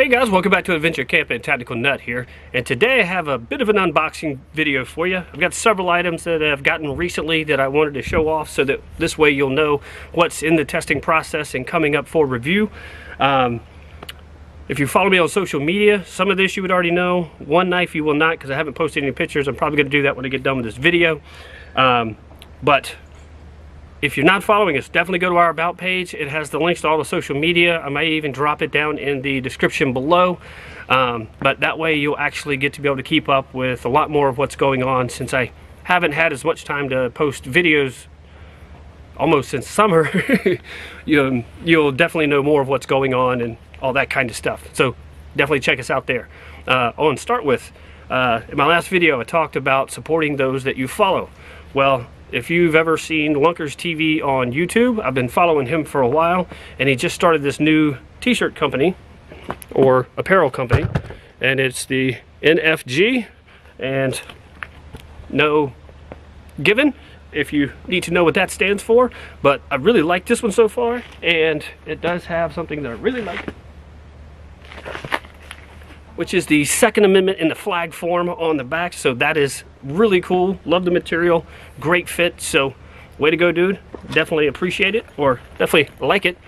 Hey guys, welcome back to Adventure Camping. Tactical Nut here, and today I have a bit of an unboxing video for you. I've got several items that I've gotten recently that I wanted to show off so that this way you'll know what's in the testing process and coming up for review. If you follow me on social media, some of this you would already know. One knife you will not, because I haven't posted any pictures. I'm probably going to do that when I get done with this video. But if you're not following us, definitely go to our About page. It has the links to all the social media. I may even drop it down in the description below. But that way you'll actually get to be able to keep up with a lot more of what's going on, since I haven't had as much time to post videos almost since summer. You'll definitely know more of what's going on and all that kind of stuff. So definitely check us out there. I want to start with, in my last video I talked about supporting those that you follow. Well, if you've ever seen Lunkers TV on YouTube, I've been following him for a while, and he just started this new t-shirt company, or apparel company, and it's the NFG, and no given if you need to know what that stands for, but I really like this one so far, and it does have something that I really like, which is the Second Amendment in the flag form on the back. So that is really cool. Love the material, great fit. So way to go, dude. Definitely appreciate it, or definitely like it.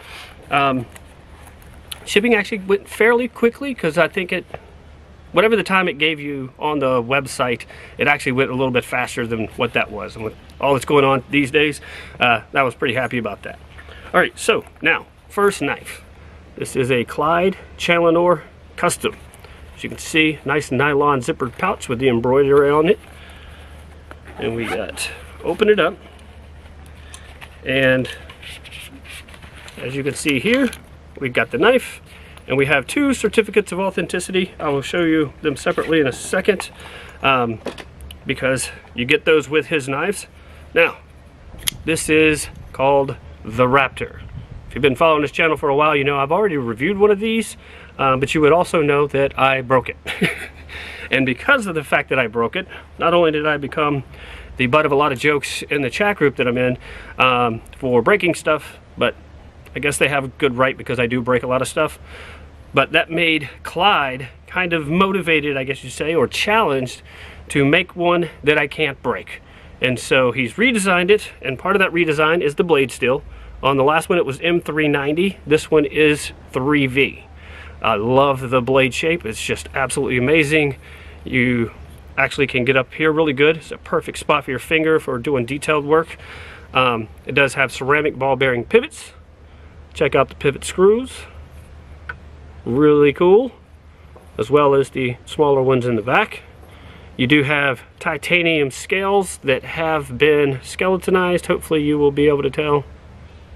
Shipping actually went fairly quickly, because I think whatever the time it gave you on the website, it actually went a little bit faster than what that was. And with all that's going on these days, I was pretty happy about that. All right, so now, first knife. This is a Clyde Challenor Custom. As you can see, nice nylon zippered pouch with the embroidery on it. And we got, open it up, and as you can see here, we've got the knife, and we have two certificates of authenticity. I will show you them separately in a second, because you get those with his knives. Now, this is called the Raptor. If you've been following this channel for a while, you know I've already reviewed one of these, but you would also know that I broke it. And because of the fact that I broke it, not only did I become the butt of a lot of jokes in the chat group that I'm in for breaking stuff, but I guess they have a good right, because I do break a lot of stuff. But that made Clyde kind of motivated, I guess you'd say, or challenged to make one that I can't break. And so he's redesigned it, and part of that redesign is the blade steel. On the last one it was M390, this one is 3V. I love the blade shape, it's just absolutely amazing. You actually can get up here really good. It's a perfect spot for your finger for doing detailed work. It does have ceramic ball bearing pivots. Check out the pivot screws. Really cool. As well as the smaller ones in the back. You do have titanium scales that have been skeletonized. Hopefully you will be able to tell.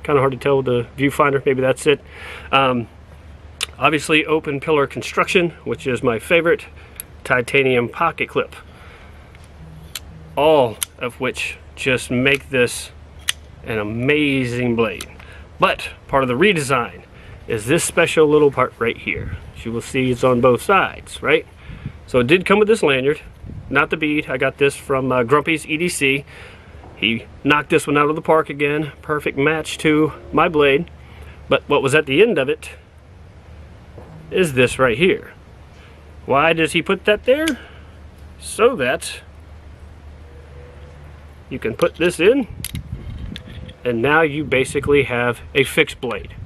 Kind of hard to tell with the viewfinder, maybe that's it. Obviously open pillar construction, which is my favorite. Titanium pocket clip. All of which just make this an amazing blade. But part of the redesign is this special little part right here. As you will see, it's on both sides, right? So it did come with this lanyard, not the bead. I got this from Grumpy's EDC. He knocked this one out of the park again. Perfect match to my blade. But what was at the end of it is this right here. Why does he put that there? So that you can put this in, and now you basically have a fixed blade.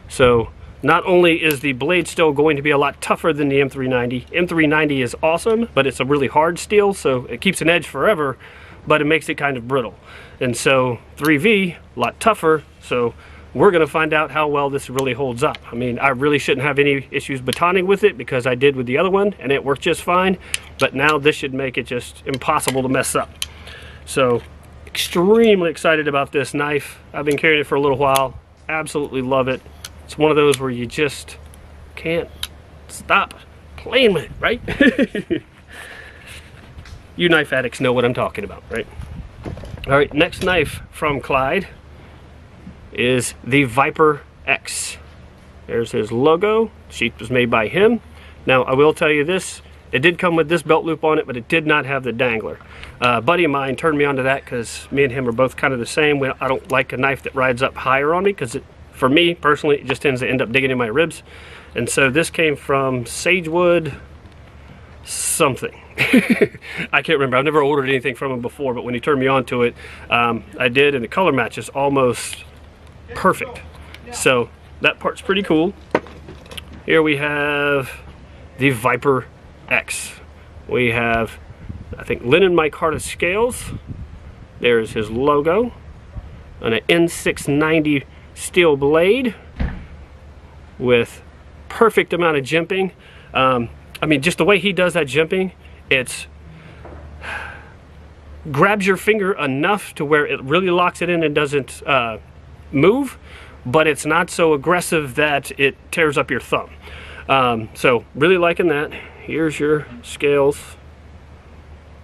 So not only is the blade still going to be a lot tougher than the M390. M390 is awesome, but it's a really hard steel, so it keeps an edge forever, but it makes it kind of brittle. And so 3V, a lot tougher, so we're going to find out how well this really holds up. I mean, I really shouldn't have any issues batoning with it, because I did with the other one and it worked just fine, but now this should make it just impossible to mess up. So extremely excited about this knife. I've been carrying it for a little while. Absolutely love it. It's one of those where you just can't stop playing with it, right? You knife addicts know what I'm talking about, right? All right, next knife from Clyde is the Viper X. There's his logo. Sheath was made by him. Now, I will tell you this, it did come with this belt loop on it, but it did not have the dangler. A buddy of mine turned me onto that, because me and him are both kind of the same. I don't like a knife that rides up higher on me, because for me personally, it just tends to end up digging in my ribs. And so this came from Sagewood something. I can't remember. I've never ordered anything from him before, but when he turned me on to it, I did, and the color match is almost perfect. So that part's pretty cool. Here we have the Viper X. We have, I think, linen micarta scales. There's his logo on an N690 steel blade with perfect amount of jimping. I mean, just the way he does that jimping, it's grabs your finger enough to where it really locks it in and doesn't move, but it's not so aggressive that it tears up your thumb. So really liking that. Here's your scales,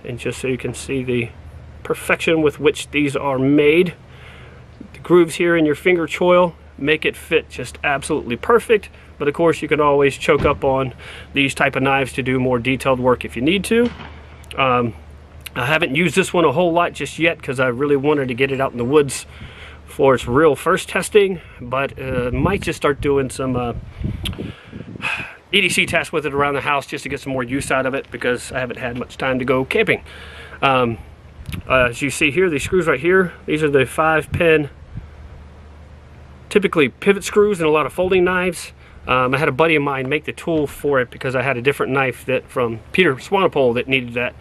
and just so you can see the perfection with which these are made. The grooves here in your finger choil make it fit just absolutely perfect, but of course you can always choke up on these type of knives to do more detailed work if you need to. I haven't used this one a whole lot just yet because I really wanted to get it out in the woods for its real first testing, but might just start doing some EDC tests with it around the house just to get some more use out of it, because I haven't had much time to go camping. As you see here, these screws right here, these are the 5-pin, typically pivot screws in a lot of folding knives. I had a buddy of mine make the tool for it because I had a different knife that from Peter Swanepoel that needed that.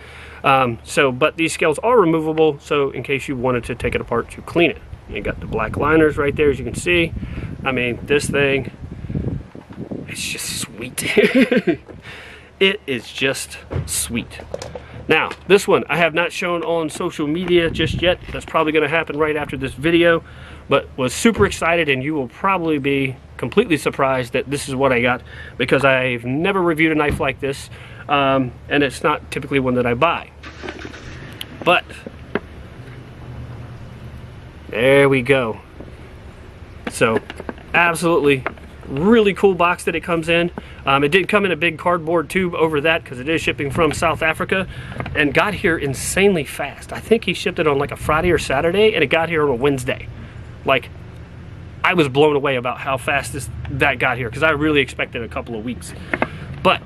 But these scales are removable, so in case you wanted to take it apart to clean it. You got the black liners right there, as you can see. I mean, this thing, it's just sweet. It is just sweet. Now, this one I have not shown on social media just yet. That's probably going to happen right after this video, but was super excited, and you will probably be completely surprised that this is what I got, because I've never reviewed a knife like this, and it's not typically one that I buy. But there we go. So absolutely really cool box that it comes in. It did come in a big cardboard tube over that because it is shipping from South Africa, and got here insanely fast. I think he shipped it on like a Friday or Saturday, and it got here on a Wednesday. Like, I was blown away about how fast that got here, because I really expected a couple of weeks. But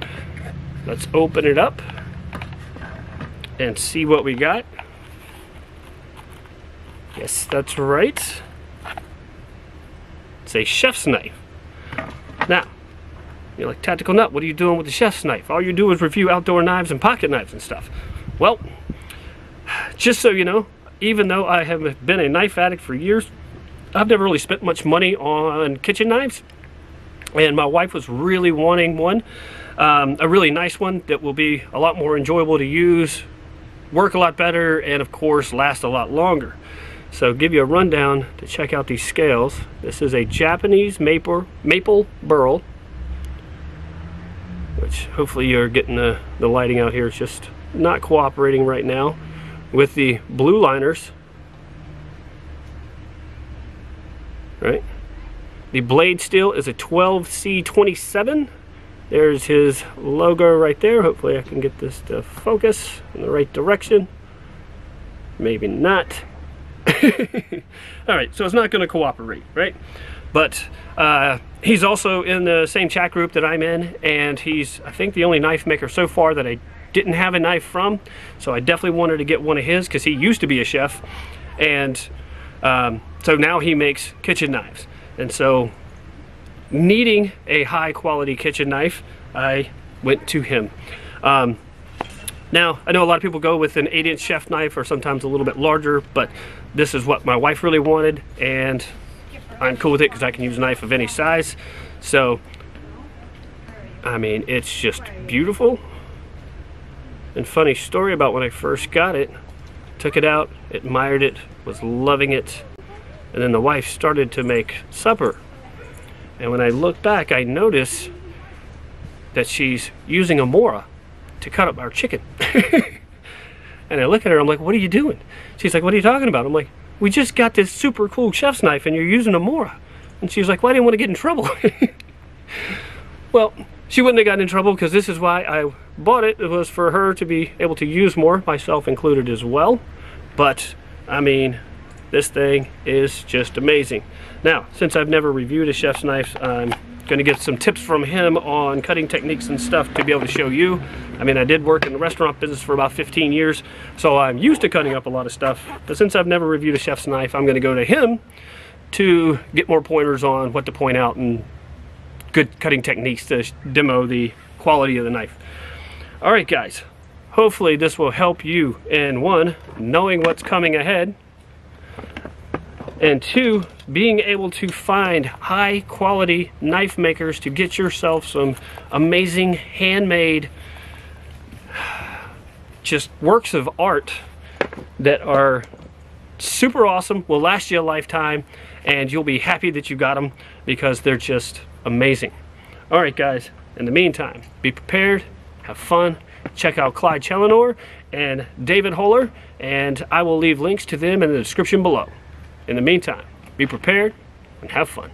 let's open it up and see what we got. Yes, that's right. It's a chef's knife. Now, you're like, Tactical Nut, what are you doing with the chef's knife? All you do is review outdoor knives and pocket knives and stuff. Well, just so you know, even though I have been a knife addict for years, I've never really spent much money on kitchen knives. And my wife was really wanting one, a really nice one that will be a lot more enjoyable to use, work a lot better, and of course last a lot longer. So give you a rundown to check out these scales. This is a Japanese maple burl, which hopefully you're getting the lighting out here. It's just not cooperating right now. With the blue liners, right? The blade steel is a 12C27. There's his logo right there. Hopefully I can get this to focus in the right direction. Maybe not. Alright, so it's not going to cooperate, right? But he's also in the same chat group that I'm in, and he's, I think, the only knife maker so far that I didn't have a knife from. So I definitely wanted to get one of his, because he used to be a chef, and so now he makes kitchen knives. And so, needing a high quality kitchen knife, I went to him. Now, I know a lot of people go with an 8-inch chef knife, or sometimes a little bit larger, but this is what my wife really wanted, and I'm cool with it because I can use a knife of any size. So, I mean, it's just beautiful. And funny story about when I first got it, took it out, admired it, was loving it, and then the wife started to make supper. And when I look back, I notice that she's using a Mora to cut up our chicken. And I look at her, I'm like, what are you doing? She's like, what are you talking about? I'm like, we just got this super cool chef's knife and you're using a Mora. And she's like, well, I didn't want to get in trouble. Well, she wouldn't have gotten in trouble, because this is why I bought it. It was for her to be able to use more, myself included as well. But, I mean, this thing is just amazing. Now, since I've never reviewed a chef's knife, I'm going to get some tips from him on cutting techniques and stuff to be able to show you. I mean, I did work in the restaurant business for about 15 years, so I'm used to cutting up a lot of stuff. But since I've never reviewed a chef's knife, I'm going to go to him to get more pointers on what to point out and good cutting techniques to demo the quality of the knife. All right, guys. Hopefully this will help you in 1, knowing what's coming ahead, and 2, being able to find high quality knife makers to get yourself some amazing handmade just works of art that are super awesome, will last you a lifetime, and you'll be happy that you got them because they're just amazing. All right, guys, in the meantime, be prepared, have fun, check out Clyde Challenor and David Hoehler, and I will leave links to them in the description below. In the meantime, be prepared and have fun.